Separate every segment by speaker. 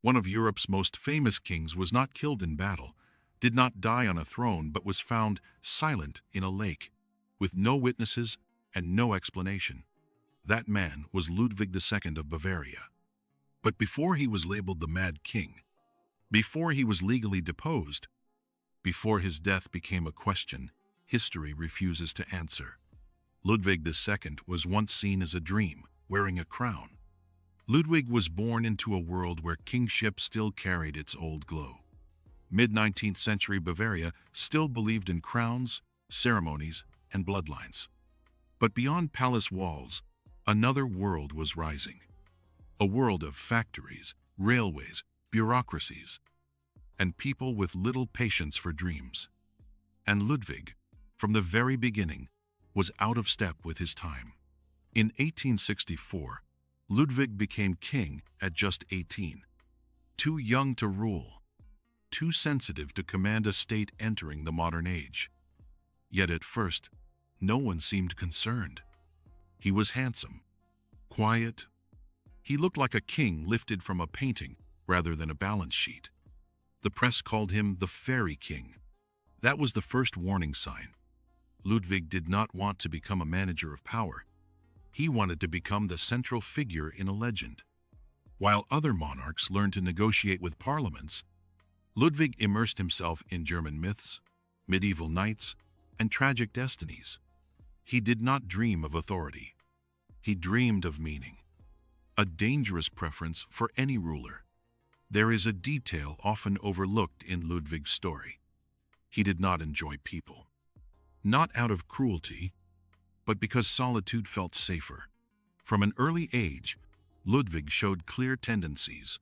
Speaker 1: One of Europe's most famous kings was not killed in battle, did not die on a throne, but was found silent in a lake, with no witnesses and no explanation. That man was Ludwig II of Bavaria. But before he was labeled the Mad King, before he was legally deposed, before his death became a question history refuses to answer, Ludwig II was once seen as a dream, wearing a crown. Ludwig was born into a world where kingship still carried its old glow. Mid-19th century Bavaria still believed in crowns, ceremonies, and bloodlines. But beyond palace walls, another world was rising. A world of factories, railways, bureaucracies, and people with little patience for dreams. And Ludwig, from the very beginning, was out of step with his time. In 1864, Ludwig became king at just 18. Too young to rule, too sensitive to command a state entering the modern age. Yet at first, no one seemed concerned. He was handsome, quiet. He looked like a king lifted from a painting rather than a balance sheet. The press called him the Fairy King. That was the first warning sign. Ludwig did not want to become a manager of power. He wanted to become the central figure in a legend. While other monarchs learned to negotiate with parliaments, Ludwig immersed himself in German myths, medieval knights, and tragic destinies. He did not dream of authority. He dreamed of meaning, a dangerous preference for any ruler. There is a detail often overlooked in Ludwig's story. He did not enjoy people. Not out of cruelty, but because solitude felt safer. From an early age, Ludwig showed clear tendencies: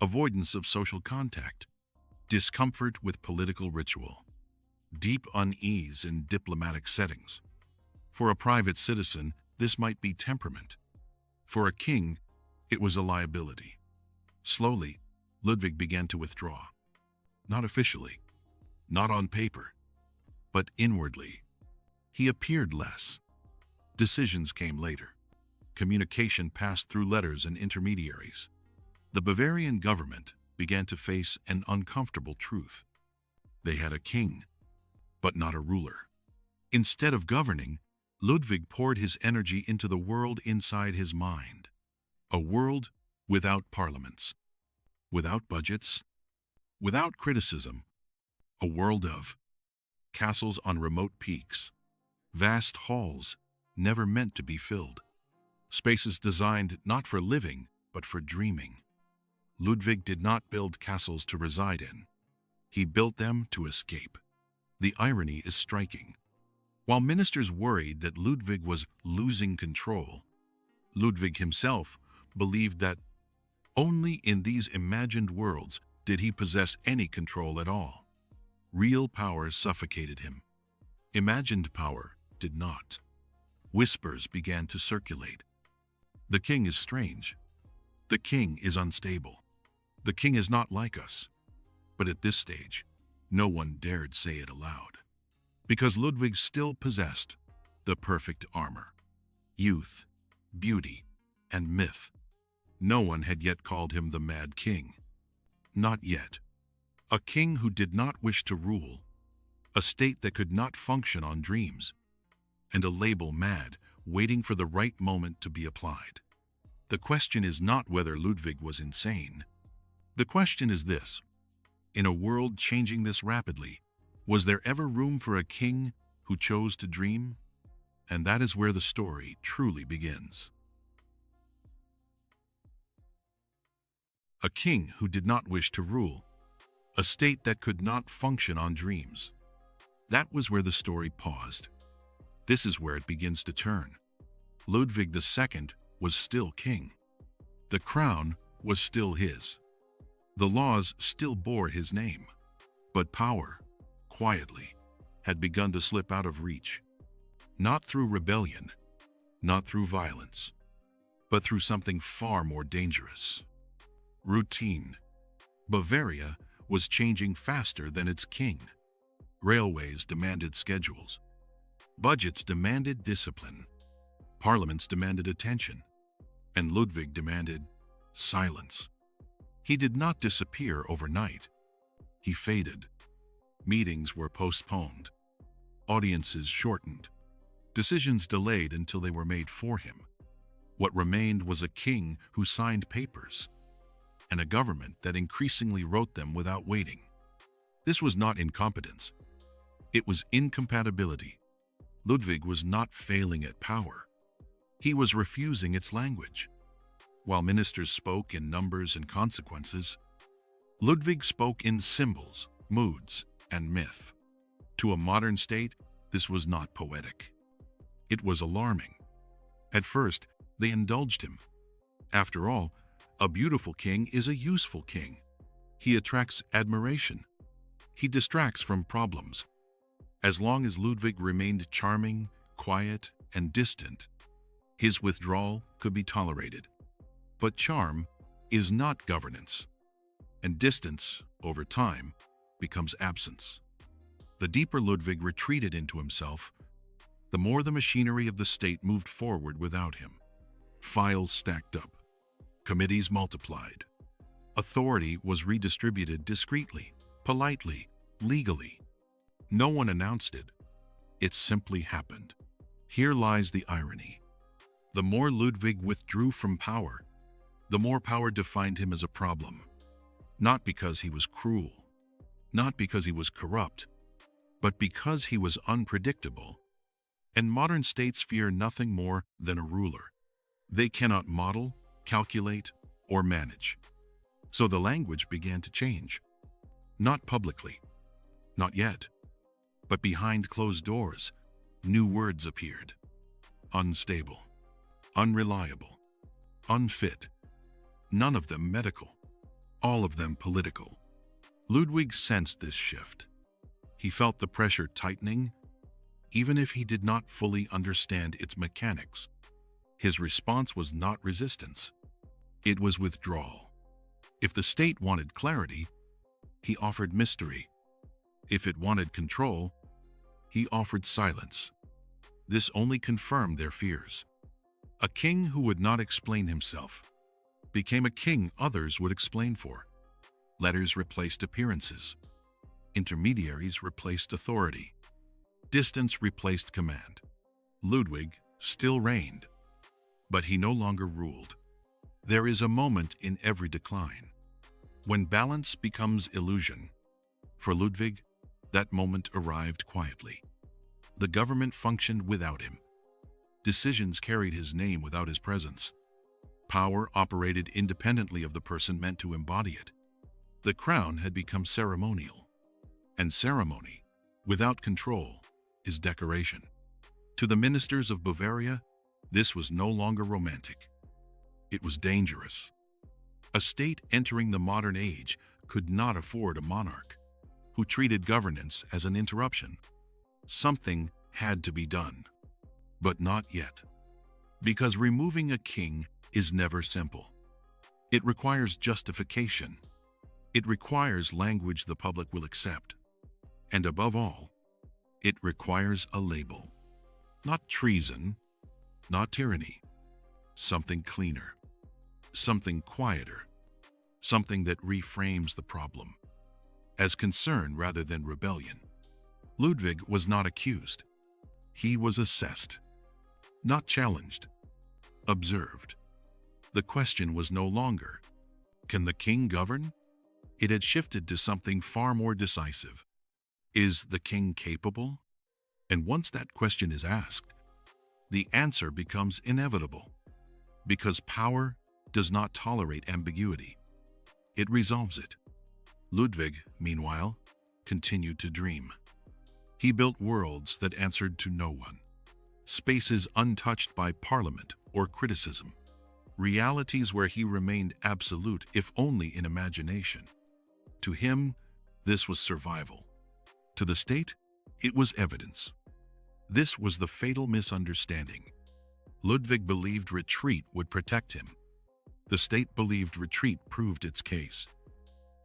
Speaker 1: avoidance of social contact, discomfort with political ritual, deep unease in diplomatic settings. For a private citizen, this might be temperament. For a king, it was a liability. Slowly, Ludwig began to withdraw. Not officially, not on paper, but inwardly. He appeared less. Decisions came later. Communication passed through letters and intermediaries. The Bavarian government began to face an uncomfortable truth. They had a king, but not a ruler. Instead of governing, Ludwig poured his energy into the world inside his mind. A world without parliaments, without budgets, without criticism. A world of castles on remote peaks, vast halls never meant to be filled, spaces designed not for living but for dreaming. Ludwig did not build castles to reside in. He built them to escape. The irony is striking. While ministers worried that Ludwig was losing control, Ludwig himself believed that only in these imagined worlds did he possess any control at all. Real power suffocated him. Imagined power did not. Whispers began to circulate. The king is strange. The king is unstable. The king is not like us. But at this stage, no one dared say it aloud. Because Ludwig still possessed the perfect armor: youth, beauty, and myth. No one had yet called him the Mad King. Not yet. A king who did not wish to rule, a state that could not function on dreams, and a label mad, waiting for the right moment to be applied. The question is not whether Ludwig was insane. The question is this: in a world changing this rapidly, was there ever room for a king who chose to dream? And that is where the story truly begins. A king who did not wish to rule, a state that could not function on dreams. That was where the story paused. This is where it begins to turn. Ludwig II was still king. The crown was still his. The laws still bore his name. But power, quietly, had begun to slip out of reach. Not through rebellion, not through violence, but through something far more dangerous: routine. Bavaria was changing faster than its king. Railways demanded schedules. Budgets demanded discipline. Parliaments demanded attention. And Ludwig demanded silence. He did not disappear overnight. He faded. Meetings were postponed. Audiences shortened. Decisions delayed until they were made for him. What remained was a king who signed papers, and a government that increasingly wrote them without waiting. This was not incompetence. It was incompatibility. Ludwig was not failing at power. He was refusing its language. While ministers spoke in numbers and consequences, Ludwig spoke in symbols, moods, and myth. To a modern state, this was not poetic. It was alarming. At first, they indulged him. After all, a beautiful king is a useful king. He attracts admiration. He distracts from problems. As long as Ludwig remained charming, quiet, and distant, his withdrawal could be tolerated. But charm is not governance, and distance, over time, becomes absence. The deeper Ludwig retreated into himself, the more the machinery of the state moved forward without him. Files stacked up. Committees multiplied. Authority was redistributed discreetly, politely, legally. No one announced it. It simply happened. Here lies the irony. The more Ludwig withdrew from power, the more power defined him as a problem. Not because he was cruel, not because he was corrupt, but because he was unpredictable. And modern states fear nothing more than a ruler. They cannot model, calculate, or manage. So the language began to change. Not publicly, not yet, but behind closed doors, new words appeared. Unstable, unreliable, unfit. None of them medical, all of them political. Ludwig sensed this shift. He felt the pressure tightening, even if he did not fully understand its mechanics. His response was not resistance. It was withdrawal. If the state wanted clarity, he offered mystery. If it wanted control, he offered silence. This only confirmed their fears. A king who would not explain himself became a king others would explain for. Letters replaced appearances. Intermediaries replaced authority. Distance replaced command. Ludwig still reigned, but he no longer ruled. There is a moment in every decline when balance becomes illusion. For Ludwig, that moment arrived quietly. The government functioned without him. Decisions carried his name without his presence. Power operated independently of the person meant to embody it. The crown had become ceremonial, and ceremony, without control, is decoration. To the ministers of Bavaria, this was no longer romantic. It was dangerous. A state entering the modern age could not afford a monarch who treated governance as an interruption. Something had to be done, but not yet. Because removing a king is never simple. It requires justification. It requires language the public will accept. And above all, it requires a label. Not treason, not tyranny. Something cleaner. Something quieter. Something that reframes the problem as concern rather than rebellion. Ludwig was not accused. He was assessed. Not challenged. Observed. The question was no longer, can the king govern? It had shifted to something far more decisive. Is the king capable? And once that question is asked, the answer becomes inevitable. Because power does not tolerate ambiguity. It resolves it. Ludwig, meanwhile, continued to dream. He built worlds that answered to no one. Spaces untouched by parliament or criticism. Realities where he remained absolute, if only in imagination. To him, this was survival. To the state, it was evidence. This was the fatal misunderstanding. Ludwig believed retreat would protect him. The state believed retreat proved its case.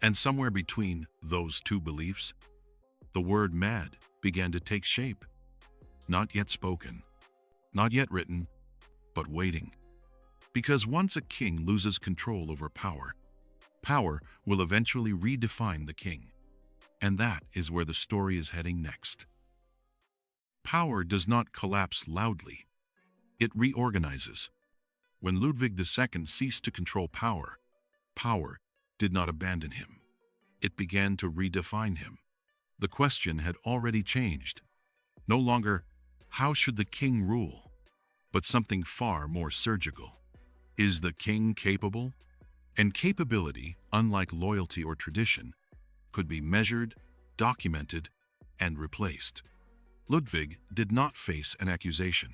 Speaker 1: And somewhere between those two beliefs, the word mad began to take shape. Not yet spoken, not yet written, but waiting. Because once a king loses control over power, Power will eventually redefine the king. And that is where the story is heading next. Power does not collapse loudly. It reorganizes. When Ludwig II ceased to control power, power did not abandon him. It began to redefine him. The question had already changed. No longer, how should the king rule? But something far more surgical. Is the king capable? And capability, unlike loyalty or tradition, could be measured, documented, and replaced. Ludwig did not face an accusation.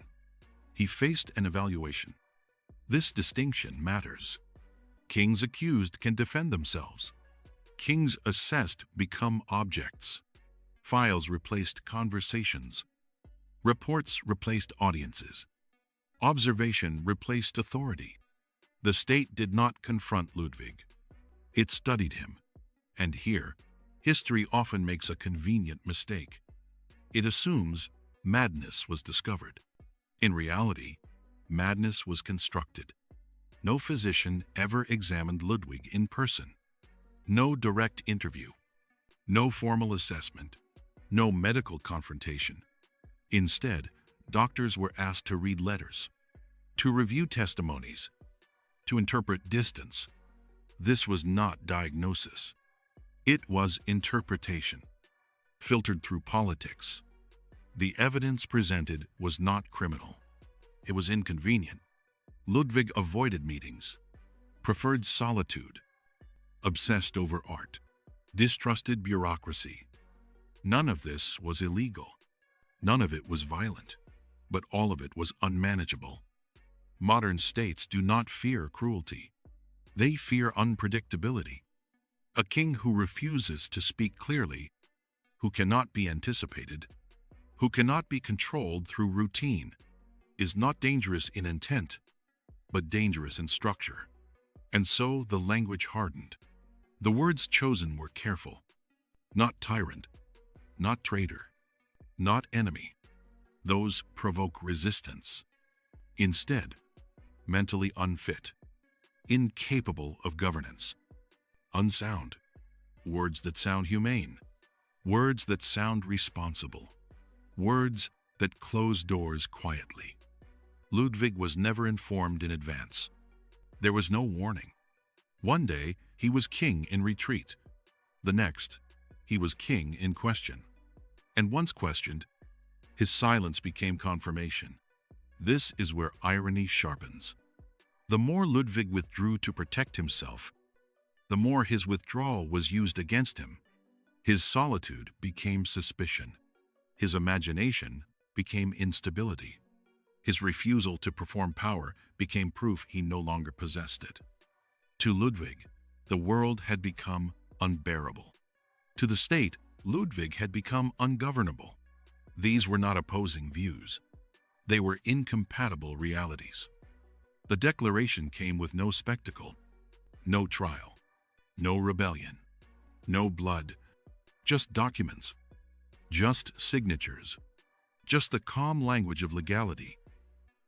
Speaker 1: He faced an evaluation. This distinction matters. Kings accused can defend themselves. Kings assessed become objects. Files replaced conversations. Reports replaced audiences. Observation replaced authority. The state did not confront Ludwig. It studied him. And here, history often makes a convenient mistake. It assumes madness was discovered. In reality, madness was constructed. No physician ever examined Ludwig in person. No direct interview. No formal assessment. No medical confrontation. Instead, doctors were asked to read letters, to review testimonies, to interpret distance. This was not diagnosis. It was interpretation, filtered through politics. The evidence presented was not criminal. It was inconvenient. Ludwig avoided meetings, preferred solitude, obsessed over art, distrusted bureaucracy. None of this was illegal. None of it was violent, but all of it was unmanageable. Modern states do not fear cruelty. They fear unpredictability. A king who refuses to speak clearly, who cannot be anticipated, who cannot be controlled through routine, is not dangerous in intent, but dangerous in structure. And so the language hardened. The words chosen were careful. Not tyrant, not traitor, not enemy. Those provoke resistance. Instead, mentally unfit, incapable of governance, unsound, words that sound humane, words that sound responsible, words that close doors quietly. Ludwig was never informed in advance. There was no warning. One day, he was king in retreat. The next, he was king in question. And once questioned, his silence became confirmation. This is where irony sharpens. The more Ludwig withdrew to protect himself, the more his withdrawal was used against him. His solitude became suspicion. His imagination became instability. His refusal to perform power became proof he no longer possessed it. To Ludwig, the world had become unbearable. To the state, Ludwig had become ungovernable. These were not opposing views. They were incompatible realities. The declaration came with no spectacle, no trial, no rebellion, no blood, just documents, just signatures, just the calm language of legality.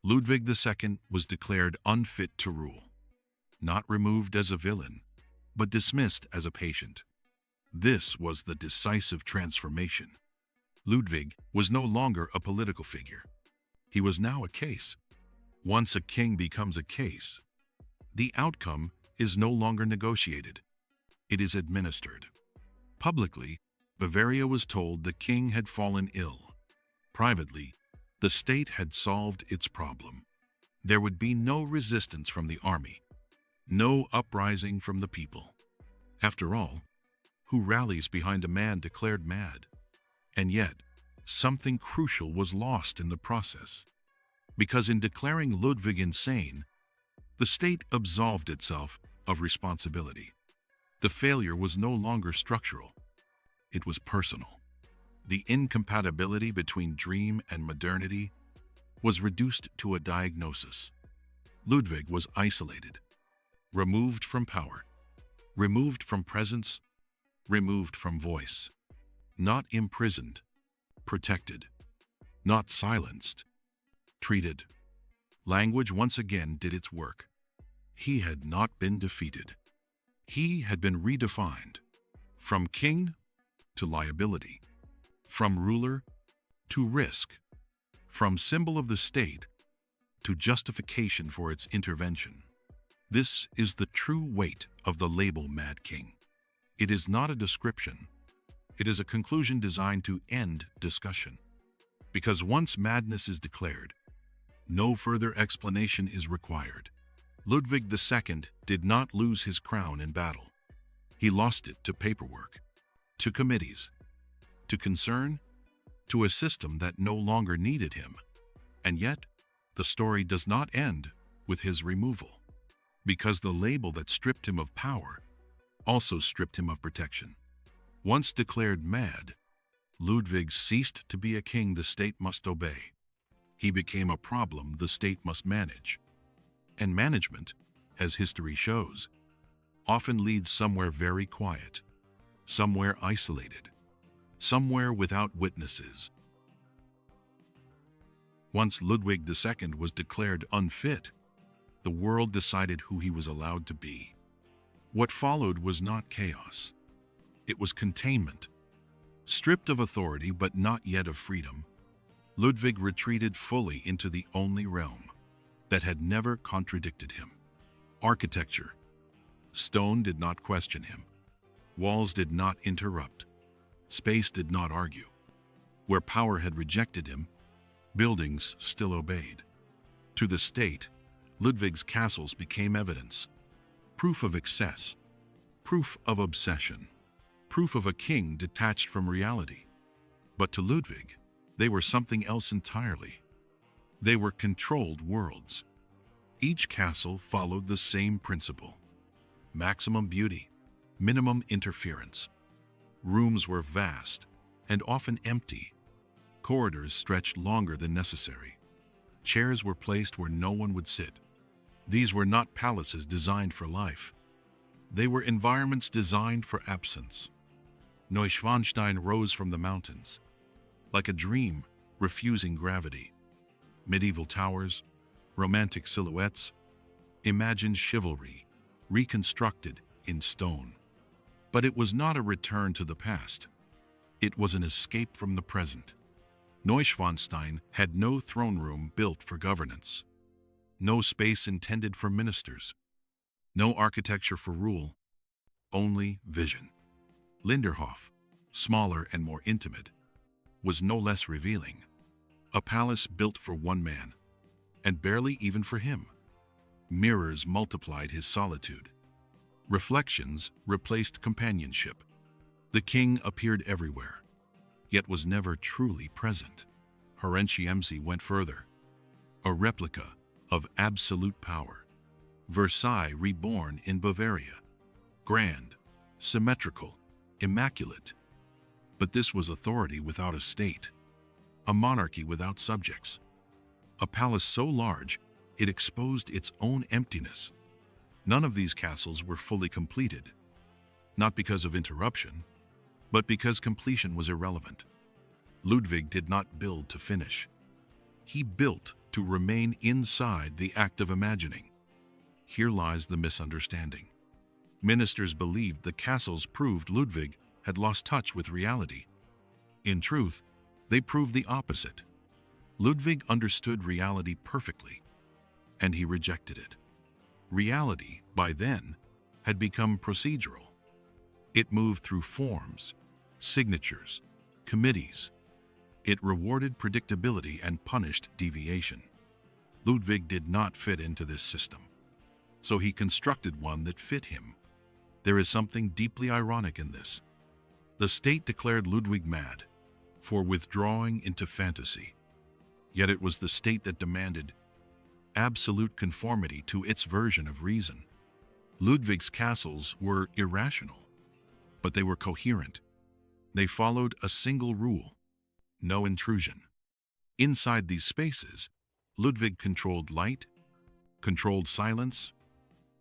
Speaker 1: Ludwig II was declared unfit to rule, not removed as a villain, but dismissed as a patient. This was the decisive transformation. Ludwig was no longer a political figure. He was now a case. Once a king becomes a case, the outcome is no longer negotiated. It is administered. Publicly, Bavaria was told the king had fallen ill. Privately, the state had solved its problem. There would be no resistance from the army, no uprising from the people. After all, who rallies behind a man declared mad? And yet, something crucial was lost in the process. Because in declaring Ludwig insane, the state absolved itself of responsibility. The failure was no longer structural. It was personal. The incompatibility between dream and modernity was reduced to a diagnosis. Ludwig was isolated, removed from power, removed from presence, removed from voice. Not imprisoned, protected. Not silenced, treated. Language once again did its work. He had not been defeated. He had been redefined, from king to liability, from ruler to risk, from symbol of the state to justification for its intervention. This is the true weight of the label Mad King. It is not a description. It is a conclusion designed to end discussion. Because once madness is declared, no further explanation is required. Ludwig II did not lose his crown in battle. He lost it to paperwork, to committees, to concern, to a system that no longer needed him. And yet, the story does not end with his removal, because the label that stripped him of power also stripped him of protection. Once declared mad, Ludwig ceased to be a king the state must obey. He became a problem the state must manage. And management, as history shows, often leads somewhere very quiet, somewhere isolated, somewhere without witnesses. Once Ludwig II was declared unfit, the world decided who he was allowed to be. What followed was not chaos. It was containment. Stripped of authority but not yet of freedom, Ludwig retreated fully into the only realm that had never contradicted him. Architecture. Stone did not question him. Walls did not interrupt. Space did not argue. Where power had rejected him, buildings still obeyed. To the state, Ludwig's castles became evidence, proof of excess, proof of obsession, proof of a king detached from reality. But to Ludwig, they were something else entirely. They were controlled worlds. Each castle followed the same principle: maximum beauty, minimum interference. Rooms were vast and often empty. Corridors stretched longer than necessary. Chairs were placed where no one would sit. These were not palaces designed for life. They were environments designed for absence. Neuschwanstein rose from the mountains, like a dream refusing gravity. Medieval towers, romantic silhouettes, imagined chivalry, reconstructed in stone. But it was not a return to the past. It was an escape from the present. Neuschwanstein had no throne room built for governance, no space intended for ministers, no architecture for rule, only vision. Linderhof, smaller and more intimate, was no less revealing. A palace built for one man, and barely even for him. Mirrors multiplied his solitude. Reflections replaced companionship. The king appeared everywhere, yet was never truly present. Herentiamsi went further. A replica of absolute power. Versailles reborn in Bavaria. Grand, symmetrical, immaculate. But this was authority without a state. A monarchy without subjects. A palace so large, it exposed its own emptiness. None of these castles were fully completed, not because of interruption, but because completion was irrelevant. Ludwig did not build to finish. He built to remain inside the act of imagining. Here lies the misunderstanding. Ministers believed the castles proved Ludwig had lost touch with reality. In truth, they proved the opposite. Ludwig understood reality perfectly, and he rejected it. Reality, by then, had become procedural. It moved through forms, signatures, committees. It rewarded predictability and punished deviation. Ludwig did not fit into this system, so he constructed one that fit him. There is something deeply ironic in this. The state declared Ludwig mad for withdrawing into fantasy. Yet it was the state that demanded absolute conformity to its version of reason. Ludwig's castles were irrational, but they were coherent. They followed a single rule: no intrusion. Inside these spaces, Ludwig controlled light, controlled silence,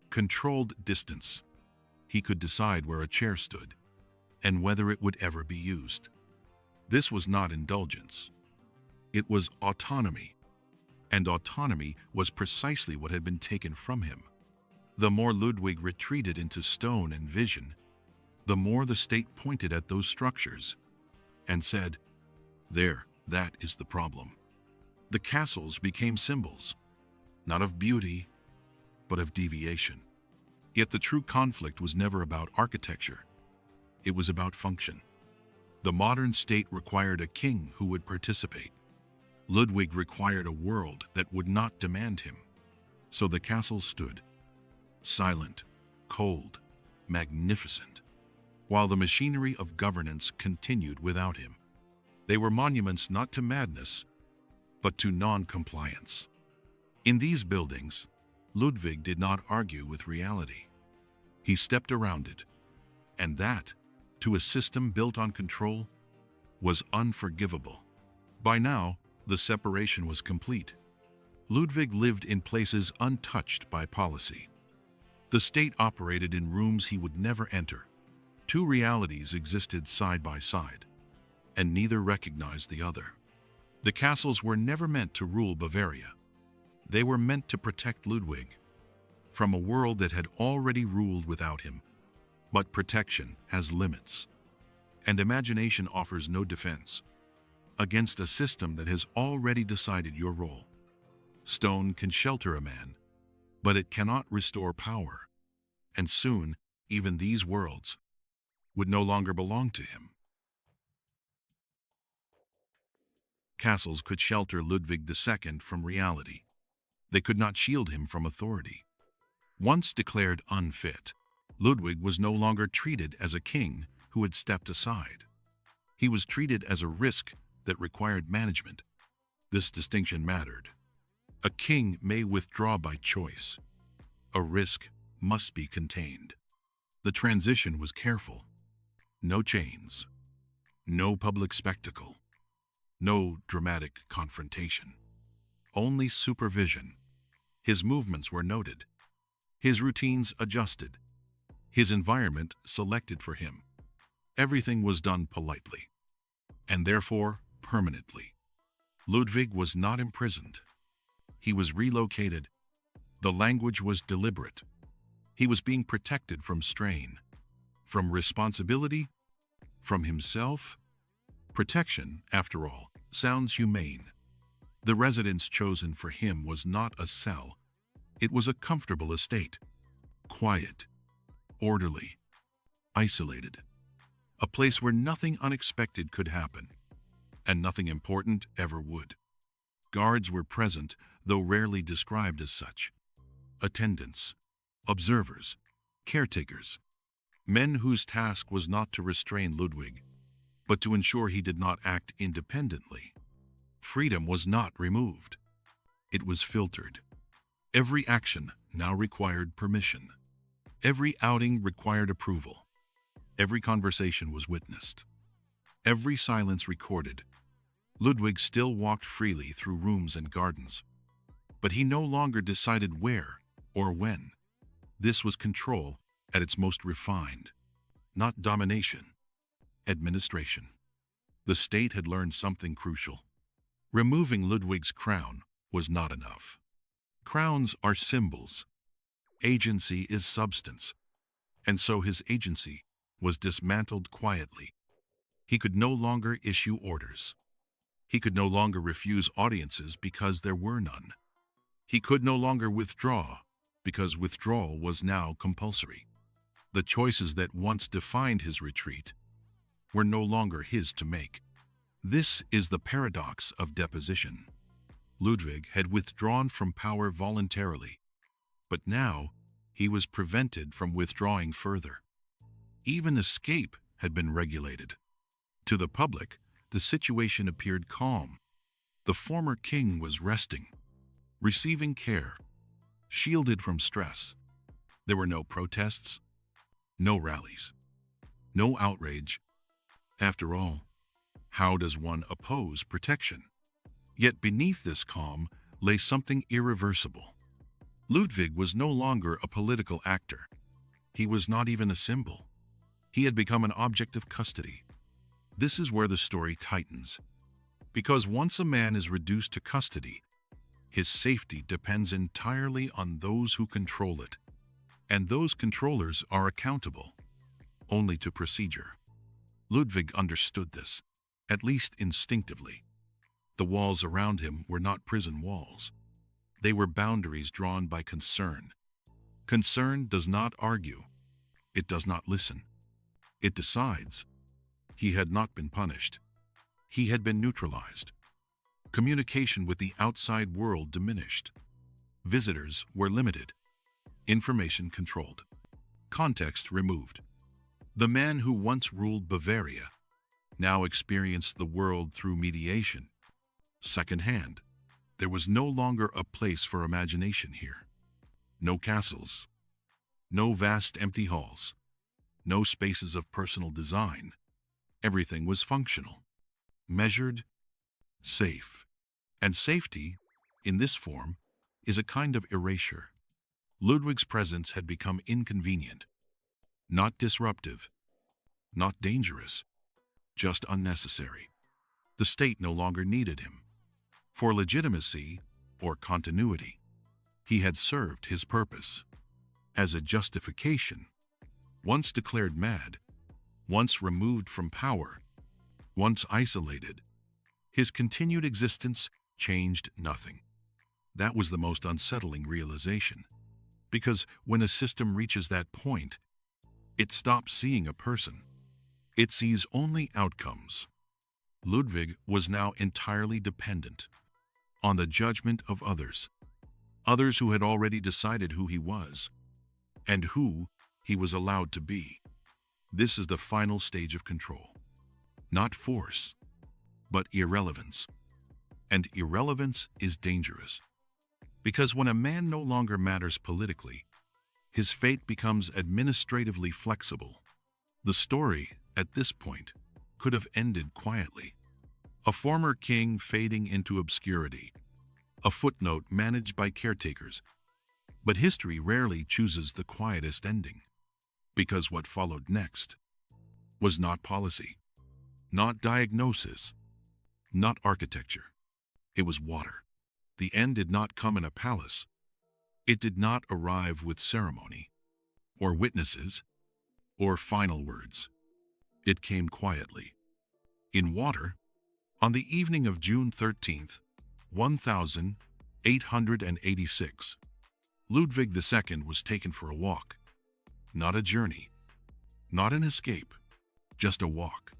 Speaker 1: controlled distance. He could decide where a chair stood and whether it would ever be used. This was not indulgence. It was autonomy, and autonomy was precisely what had been taken from him. The more Ludwig retreated into stone and vision, the more the state pointed at those structures and said, "There, that is the problem." The castles became symbols, not of beauty, but of deviation. Yet the true conflict was never about architecture. It was about function. The modern state required a king who would participate. Ludwig required a world that would not demand him. So the castles stood, silent, cold, magnificent, while the machinery of governance continued without him. They were monuments not to madness, but to non-compliance. In these buildings, Ludwig did not argue with reality. He stepped around it, and that, to a system built on control, was unforgivable. By now, the separation was complete. Ludwig lived in places untouched by policy. The state operated in rooms he would never enter. Two realities existed side by side, and neither recognized the other. The castles were never meant to rule Bavaria. They were meant to protect Ludwig from a world that had already ruled without him. But protection has limits, and imagination offers no defense against a system that has already decided your role. Stone can shelter a man, but it cannot restore power, and soon even these worlds would no longer belong to him. Castles could shelter Ludwig II from reality. They could not shield him from authority. Once declared unfit, Ludwig was no longer treated as a king who had stepped aside. He was treated as a risk that required management. This distinction mattered. A king may withdraw by choice. A risk must be contained. The transition was careful. No chains. No public spectacle. No dramatic confrontation. Only supervision. His movements were noted. His routines adjusted. His environment selected for him. Everything was done politely, and therefore permanently. Ludwig was not imprisoned. He was relocated. The language was deliberate. He was being protected from strain, from responsibility, from himself. Protection, after all, sounds humane. The residence chosen for him was not a cell. It was a comfortable estate, quiet, orderly, isolated. A place where nothing unexpected could happen, and nothing important ever would. Guards were present, though rarely described as such. Attendants, observers, caretakers, men whose task was not to restrain Ludwig, but to ensure he did not act independently. Freedom was not removed. It was filtered. Every action now required permission. Every outing required approval. Every conversation was witnessed. Every silence recorded. Ludwig still walked freely through rooms and gardens, but he no longer decided where or when. This was control at its most refined, not domination, administration. The state had learned something crucial. Removing Ludwig's crown was not enough. Crowns are symbols. Agency is substance. And so his agency was dismantled quietly. He could no longer issue orders. He could no longer refuse audiences because there were none. He could no longer withdraw because withdrawal was now compulsory. The choices that once defined his retreat were no longer his to make. This is the paradox of deposition. Ludwig had withdrawn from power voluntarily, but now he was prevented from withdrawing further. Even escape had been regulated. To the public, the situation appeared calm. The former king was resting, receiving care, shielded from stress. There were no protests, no rallies, no outrage. After all, how does one oppose protection? Yet beneath this calm lay something irreversible. Ludwig was no longer a political actor. He was not even a symbol. He had become an object of custody. This is where the story tightens. Because once a man is reduced to custody, his safety depends entirely on those who control it. And those controllers are accountable only to procedure. Ludwig understood this, at least instinctively. The walls around him were not prison walls. They were boundaries drawn by concern. Concern does not argue. It does not listen. It decides. He had not been punished. He had been neutralized. Communication with the outside world diminished. Visitors were limited. Information controlled. Context removed. The man who once ruled Bavaria now experienced the world through mediation. Secondhand, there was no longer a place for imagination here. No castles. No vast empty halls. No spaces of personal design. Everything was functional, measured, safe. And safety, in this form, is a kind of erasure. Ludwig's presence had become inconvenient, not disruptive, not dangerous, just unnecessary. The state no longer needed him. For legitimacy or continuity, he had served his purpose. As a justification, once declared mad, once removed from power, once isolated, his continued existence changed nothing. That was the most unsettling realization, because when a system reaches that point, it stops seeing a person. It sees only outcomes. Ludwig was now entirely dependent on the judgment of others who had already decided who he was and who he was allowed to be. This is the final stage of control. Not force, but irrelevance. And irrelevance is dangerous, because when a man no longer matters politically, his fate becomes administratively flexible. The story, at this point, could have ended quietly. A former king fading into obscurity, a footnote managed by caretakers. But history rarely chooses the quietest ending, because what followed next was not policy, not diagnosis, not architecture. It was water. The end did not come in a palace. It did not arrive with ceremony, or witnesses, or final words. It came quietly. In water, on the evening of June 13th, 1886, Ludwig II was taken for a walk. Not a journey, not an escape, just a walk.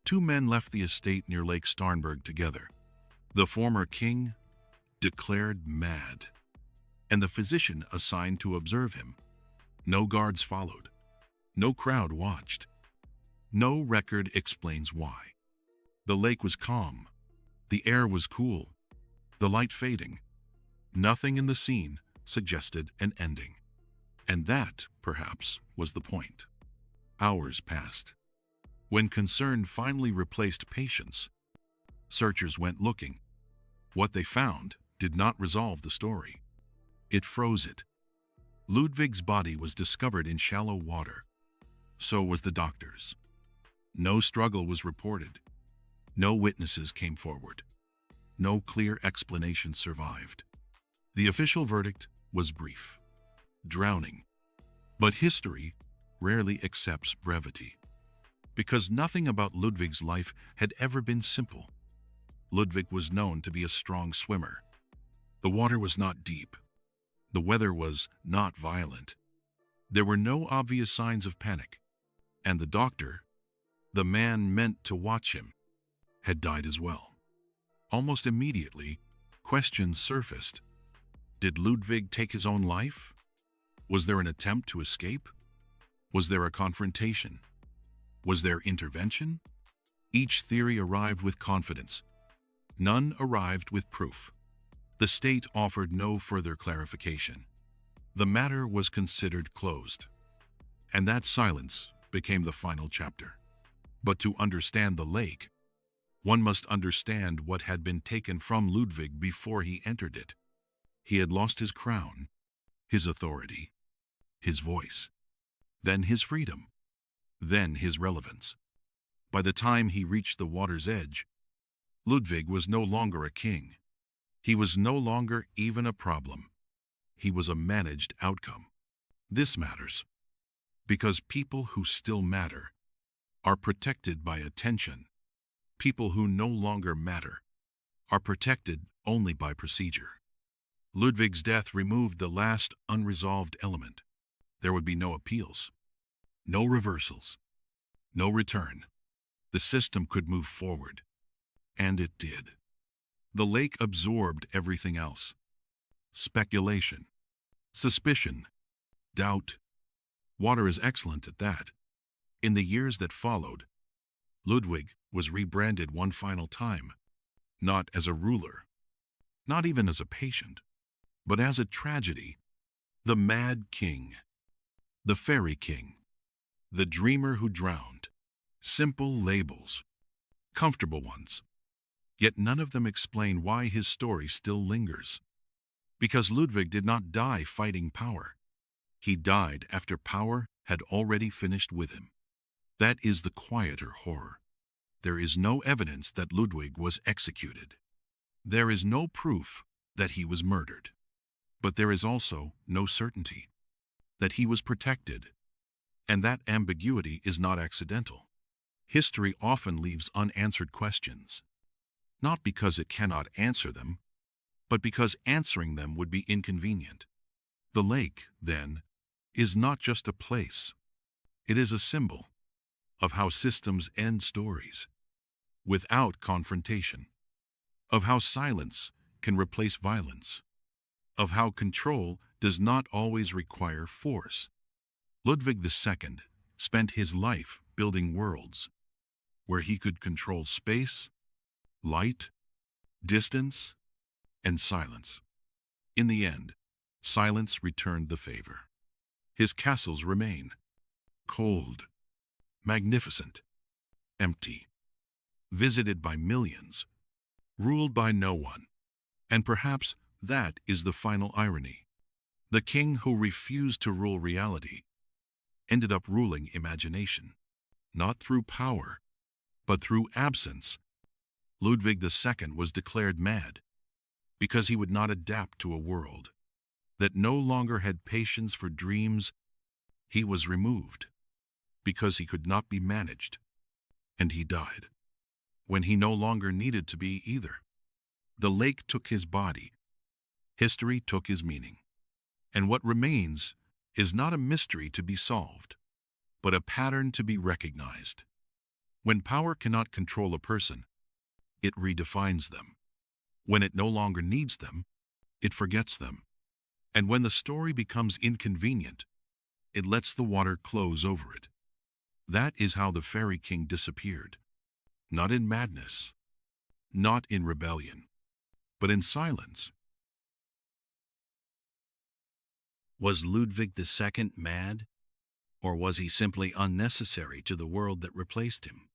Speaker 1: Two men left the estate near Lake Starnberg together. The former king, declared mad, and the physician assigned to observe him. No guards followed. No crowd watched. No record explains why. The lake was calm. The air was cool. The light fading. Nothing in the scene suggested an ending. And that, perhaps, was the point. Hours passed. When concern finally replaced patience, searchers went looking. What they found did not resolve the story. It froze it. Ludwig's body was discovered in shallow water. So was the doctor's. No struggle was reported. No witnesses came forward. No clear explanation survived. The official verdict was brief. Drowning. But history rarely accepts brevity, because nothing about Ludwig's life had ever been simple. Ludwig was known to be a strong swimmer. The water was not deep. The weather was not violent. There were no obvious signs of panic. And the doctor, the man meant to watch him, had died as well. Almost immediately, questions surfaced. Did Ludwig take his own life? Was there an attempt to escape? Was there a confrontation? Was there intervention? Each theory arrived with confidence. None arrived with proof. The state offered no further clarification. The matter was considered closed. And that silence became the final chapter. But to understand the lake, one must understand what had been taken from Ludwig before he entered it. He had lost his crown, his authority, his voice, then his freedom, then his relevance. By the time he reached the water's edge, Ludwig was no longer a king. He was no longer even a problem. He was a managed outcome. This matters because people who still matter are protected by attention. People who no longer matter are protected only by procedure. Ludwig's death removed the last unresolved element. There would be no appeals, no reversals, no return. The system could move forward. And it did. The lake absorbed everything else. Speculation, suspicion, doubt. Water is excellent at that. In the years that followed, Ludwig was rebranded one final time, not as a ruler, not even as a patient, but as a tragedy. The mad king, the fairy king, the dreamer who drowned. Simple labels, comfortable ones. Yet none of them explain why his story still lingers. Because Ludwig did not die fighting power. He died after power had already finished with him. That is the quieter horror. There is no evidence that Ludwig was executed. There is no proof that he was murdered. But there is also no certainty that he was protected. And that ambiguity is not accidental. History often leaves unanswered questions, not because it cannot answer them, but because answering them would be inconvenient. The lake, then, is not just a place. It is a symbol of how systems end stories without confrontation, of how silence can replace violence, of how control does not always require force. Ludwig II spent his life building worlds where he could control space, light, distance, and silence. In the end, silence returned the favor. His castles remain cold, magnificent, empty, visited by millions, ruled by no one. And perhaps that is the final irony. The king who refused to rule reality ended up ruling imagination, not through power, but through absence. Ludwig II was declared mad because he would not adapt to a world that no longer had patience for dreams. He was removed because he could not be managed, and he died when he no longer needed to be either. The lake took his body, history took his meaning, and what remains is not a mystery to be solved, but a pattern to be recognized. When power cannot control a person, it redefines them. When it no longer needs them, it forgets them. And when the story becomes inconvenient, it lets the water close over it. That is how the fairy king disappeared. Not in madness, not in rebellion, but in silence. Was Ludwig II mad? Or was he simply unnecessary to the world that replaced him?